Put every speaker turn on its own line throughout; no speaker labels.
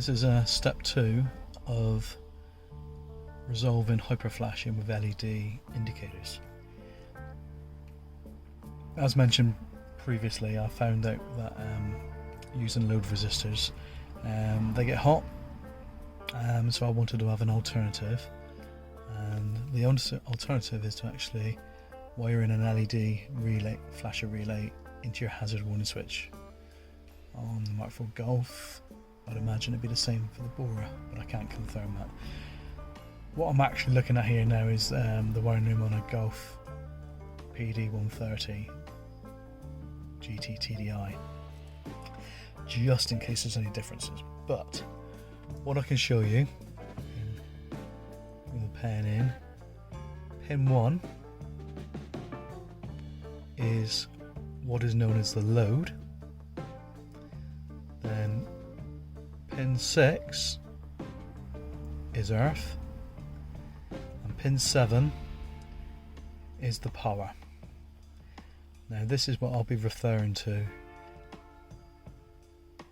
This is step 2 of resolving hyperflashing with LED indicators. As mentioned previously, I found out that using load resistors, they get hot, so I wanted to have an alternative, and the alternative is to actually wire in an LED relay, flasher relay, into your hazard warning switch. On the Mark IV Golf, I'd imagine it'd be the same for the Bora, but I can't confirm that. What I'm actually looking at here now is the wiring room on a Golf PD130 GT TDI, just in case there's any differences. But what I can show you, with the pen in, pin 1 is what is known as the load. Then pin 6 is earth, and pin 7 is the power. Now this is what I'll be referring to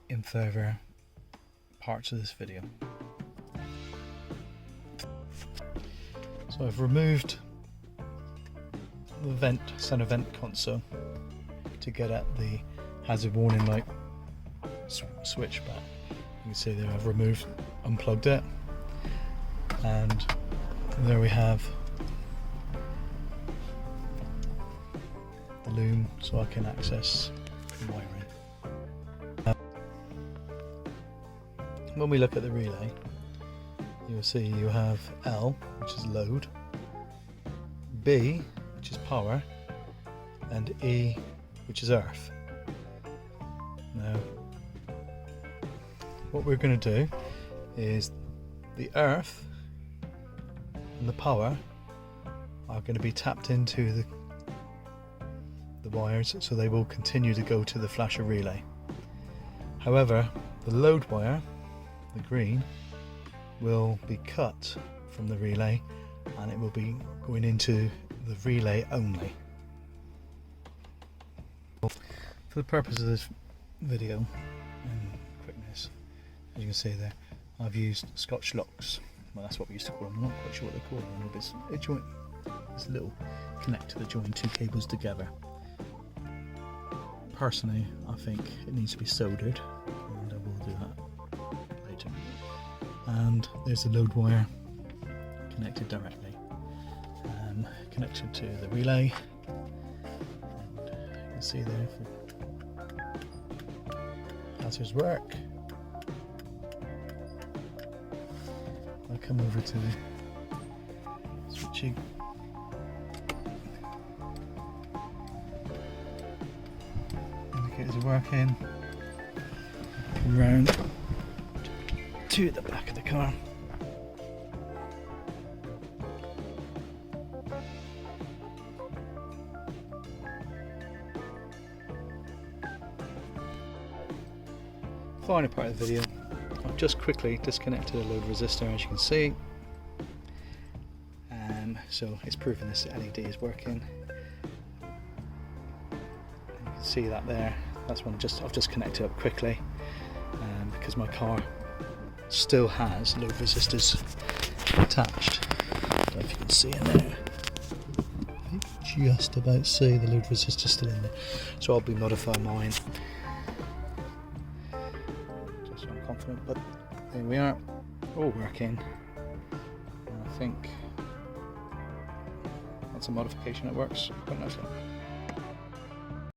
in further parts of this video. So I've removed the center vent console to get at the hazard warning light switch back. You can see there I've unplugged it, and there we have the loom so I can access the wiring. When we look at the relay, you'll see you have L, which is load, B, which is power, and E, which is earth. Now, what we're going to do is the earth and the power are going to be tapped into the wires, so they will continue to go to the flasher relay. However, the load wire, the green, will be cut from the relay, and it will be going into the relay only. For the purpose of this video and quickness, as you can see there, I've used Scotch locks. Well, that's what we used to call them. I'm not quite sure what they call them, but it's a little connector that join two cables together. Personally, I think it needs to be soldered, and I will do that later. And there's the load wire connected directly, connected to the relay. And you can see there as his work. I'll come over to the switching. Indicators are working. Come round to the back of the car. Final part of the video, I've just quickly disconnected a load resistor, as you can see. So it's proving this LED is working. You can see that there. That's one I've just connected up quickly, because my car still has load resistors attached. I don't know if you can see in there. You can just about see the load resistor still in there. So I'll be modifying mine. Just so I'm confident, but there we are, all working. And I think that's a modification that works quite nicely.